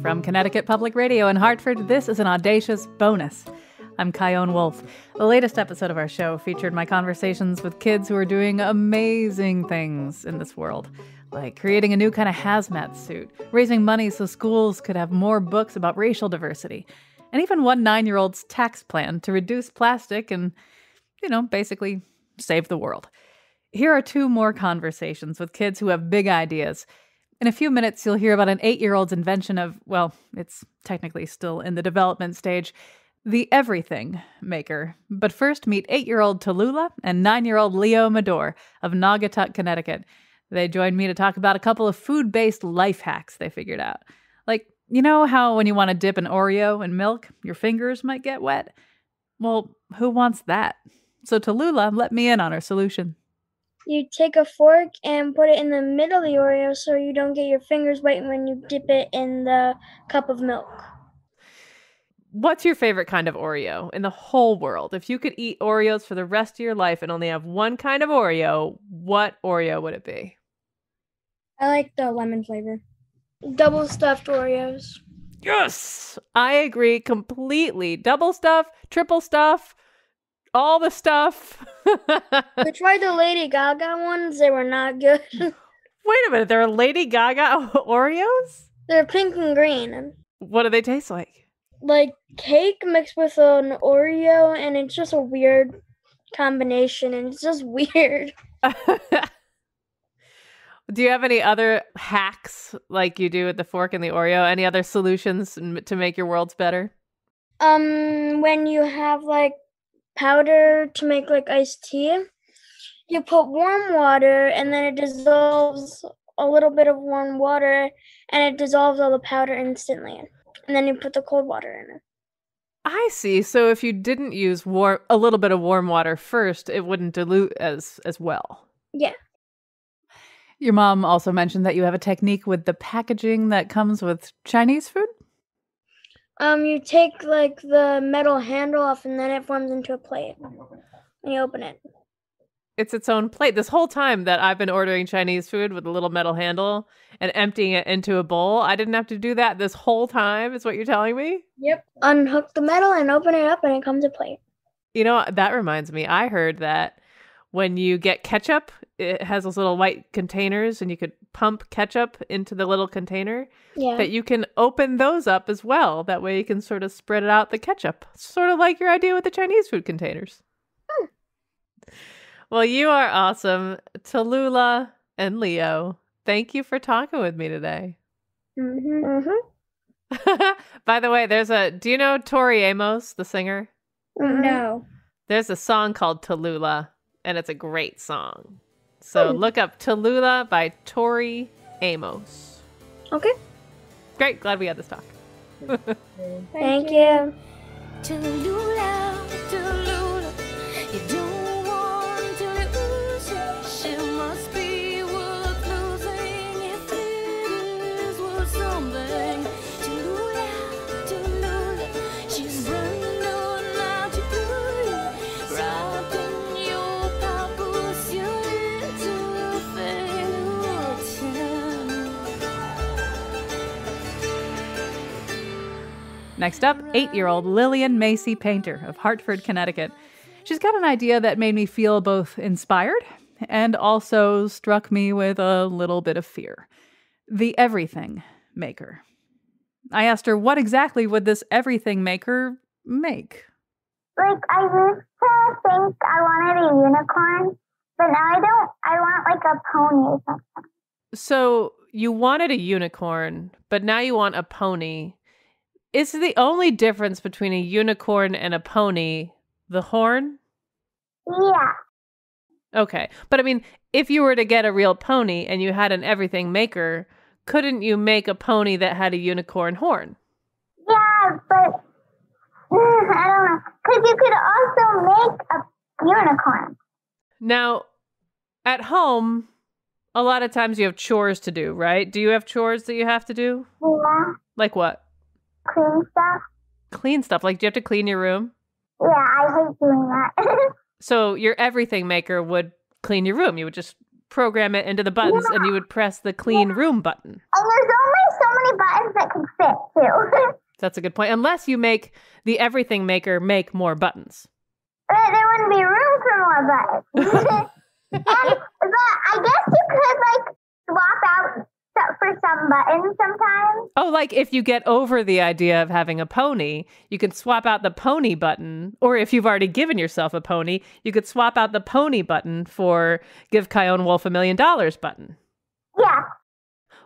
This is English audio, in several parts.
From Connecticut Public Radio in Hartford, this is an Audacious bonus. I'm Kyone Wolf. The latest episode of our show featured my conversations with kids who are doing amazing things in this world, like creating a new kind of hazmat suit, raising money so schools could have more books about racial diversity, and even one 9-year-old's tax plan to reduce plastic and, basically save the world. Here are 2 more conversations with kids who have big ideas. In a few minutes, you'll hear about an 8-year-old's invention of, it's technically still in the development stage, the everything maker. But first, meet 8-year-old Tallulah and 9-year-old Leo Medor of Naugatuck, Connecticut. They joined me to talk about a couple of food-based life hacks they figured out. Like, you know how when you want to dip an Oreo in milk, your fingers might get wet? Well, who wants that? So Tallulah let me in on her solution. You take a fork and put it in the middle of the Oreo so you don't get your fingers wet when you dip it in the cup of milk. What's your favorite kind of Oreo in the whole world? If you could eat Oreos for the rest of your life and only have one kind of Oreo, what Oreo would it be? I like the lemon flavor. Double stuffed Oreos. Yes! I agree completely. Double stuff, triple stuff, all the stuff. We tried the Lady Gaga ones. They were not good. Wait a minute. There are Lady Gaga Oreos? They're pink and green. What do they taste like? Like cake mixed with an Oreo, and it's just a weird combination, and it's just weird. Do you have any other hacks like you do with the fork and the Oreo? Any other solutions to make your worlds better? When you have like powder to make like iced tea, you put warm water and then it dissolves a little bit of warm water and it dissolves all the powder instantly. And then you put the cold water in it. I see. So if you didn't use a little bit of warm water first, it wouldn't dilute as well. Yeah. Your mom also mentioned that you have a technique with the packaging that comes with Chinese food? You take like the metal handle off and then it forms into a plate. And you open it. It's its own plate. This whole time that I've been ordering Chinese food with a little metal handle and emptying it into a bowl, I didn't have to do that this whole time, is what you're telling me? Yep. Unhook the metal and open it up and it comes a plate. You know, that reminds me. I heard that when you get ketchup, it has those little white containers and you could pump ketchup into the little container. Yeah. That you can open those up as well. That way you can sort of spread it out the ketchup. Sort of like your idea with the Chinese food containers. Well, you are awesome. Tallulah and Leo, thank you for talking with me today. Mm-hmm. By the way, do you know Tori Amos, the singer? No. There's a song called Tallulah, and it's a great song. So look up Tallulah by Tori Amos. Okay. Great. Glad we had this talk. Thank you. Tallulah, Tallulah, you don't want to lose her. She must be worth losing if it is worth something. Tallulah, Tallulah, she's running on out to you. Wrapped in your pampers, your little favorite tin. Next up, 8-year-old Lillian Macy Painter of Hartford, Connecticut. She's got an idea that made me feel both inspired and also struck me with a little bit of fear. The everything maker. I asked her, what exactly would this everything maker make? Like, I used to think I wanted a unicorn, but now I don't. I want, like, a pony or something. So you wanted a unicorn, but now you want a pony. Is the only difference between a unicorn and a pony the horn? Yeah. Okay. But I mean, if you were to get a real pony and you had an everything maker, couldn't you make a pony that had a unicorn horn? Yeah, but I don't know. Because you could also make a unicorn. Now, at home, a lot of times you have chores to do, right? Do you have chores that you have to do? Yeah. Like what? Clean stuff. Clean stuff. Like, do you have to clean your room? Yeah, I hate doing that. So your everything maker would clean your room. You would just program it into the buttons, and you would press the clean room button. And there's only so many buttons that can fit, too. That's a good point. Unless you make the everything maker make more buttons. But there wouldn't be room for more buttons. But I guess you could, like, swap out for some buttons sometimes. Oh, like if you get over the idea of having a pony, you can swap out the pony button. Or if you've already given yourself a pony, you could swap out the pony button for give Kyone Wolf $1 million button. Yeah.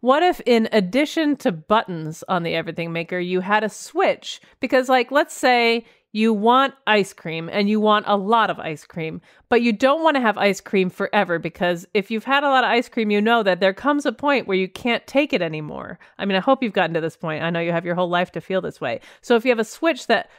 What if in addition to buttons on the Everything Maker, you had a switch? Because like, let's say you want ice cream and you want a lot of ice cream, but you don't want to have ice cream forever because if you've had a lot of ice cream, you know that there comes a point where you can't take it anymore. I mean, I hope you've gotten to this point. I know you have your whole life to feel this way. So if you have a switch that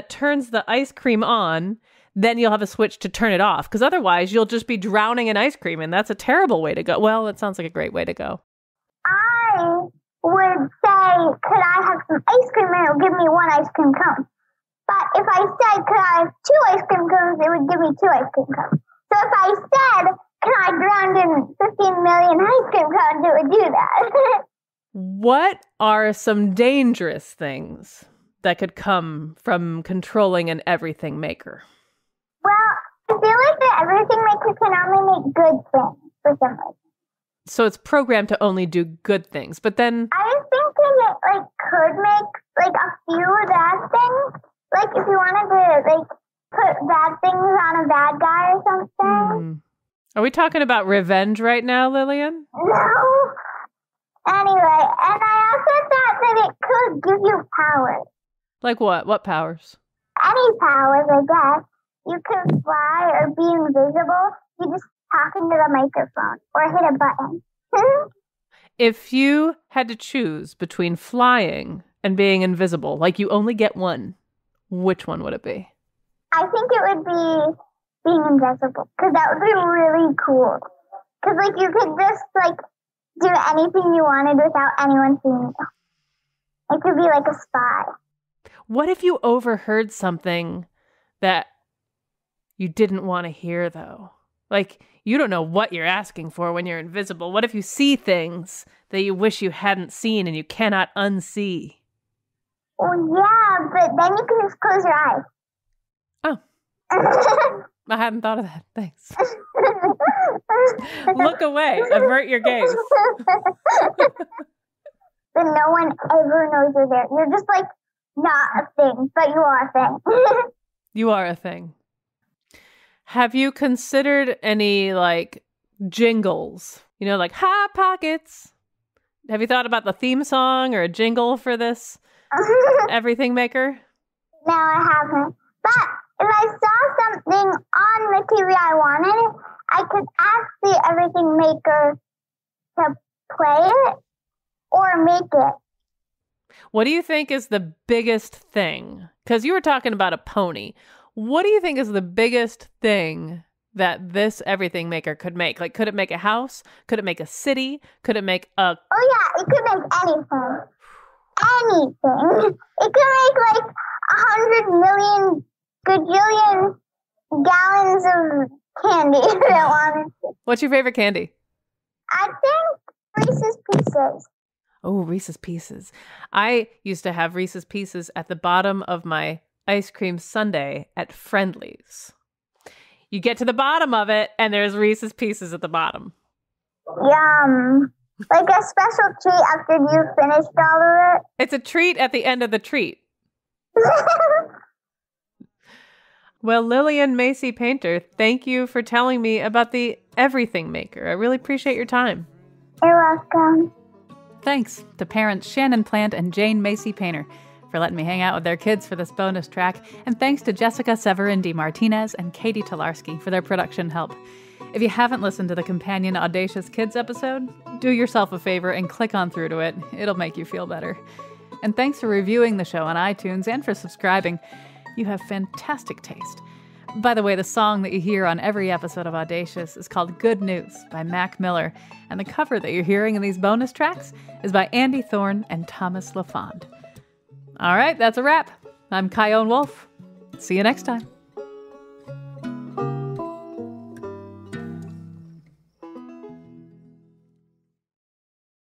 turns the ice cream on, then you'll have a switch to turn it off because otherwise you'll just be drowning in ice cream and that's a terrible way to go. Well, it sounds like a great way to go. I would say, could I have some ice cream and it would give me one ice cream cone. But if I said, could I have 2 ice cream cones, it would give me 2 ice cream cones. So if I said, can I drown in 15 million ice cream cones, it would do that. What are some dangerous things that could come from controlling an everything maker? Well, I feel like the everything maker can only make good things for some reason. So it's programmed to only do good things, but then... I was thinking it, like, could make, like, a few bad things. Like, if you wanted to, like, put bad things on a bad guy or something. Are we talking about revenge right now, Lillian? No. Anyway, and I also thought that it could give you powers. Like what? What powers? Any powers, I guess. You could fly or be invisible. You just talk into the microphone or hit a button. If you had to choose between flying and being invisible, like you only get one, which one would it be? I think it would be being invisible, because that would be really cool. Because, like, you could just, like, do anything you wanted without anyone seeing you. It could be like a spy. What if you overheard something that you didn't want to hear, though? Like, you don't know what you're asking for when you're invisible. What if you see things that you wish you hadn't seen and you cannot unsee? Well, yeah, but then you can just close your eyes. Oh. I hadn't thought of that. Thanks. Look away. Avert your gaze. Then no one ever knows you're there. You're just, like, not a thing, but you are a thing. You are a thing. Have you considered any, like, jingles? You know, like Hot Pockets. Have you thought about the theme song or a jingle for this everything maker? No, I haven't. But if I saw something on the TV I wanted, I could ask the everything maker to play it or make it. What do you think is the biggest thing? Because you were talking about a pony. What do you think is the biggest thing that this everything maker could make? Like, could it make a house? Could it make a city? Could it make a... Oh, yeah, it could make anything. Anything. It could make, like, 100 million gajillion gallons of candy if it wanted to. What's your favorite candy? I think Reese's Pieces. Oh, Reese's Pieces. I used to have Reese's Pieces at the bottom of my ice cream sundae at Friendly's. You get to the bottom of it, and there's Reese's Pieces at the bottom. Yum. Like a special treat after you finished all of it. It's a treat at the end of the treat. Well, Lillian Macy Painter, thank you for telling me about the everything maker. I really appreciate your time. You're welcome. Thanks to parents Shannon Plant and Jane Macy Painter for letting me hang out with their kids for this bonus track, and thanks to Jessica Severin D. Martinez and Katie Tolarski for their production help. If you haven't listened to the companion Audacious Kids episode, do yourself a favor and click on through to it. It'll make you feel better. And thanks for reviewing the show on iTunes and for subscribing. You have fantastic taste. By the way, the song that you hear on every episode of Audacious is called Good News by Mac Miller, and the cover that you're hearing in these bonus tracks is by Andy Thorne and Thomas LaFond. All right, that's a wrap. I'm Kyone Wolf. See you next time.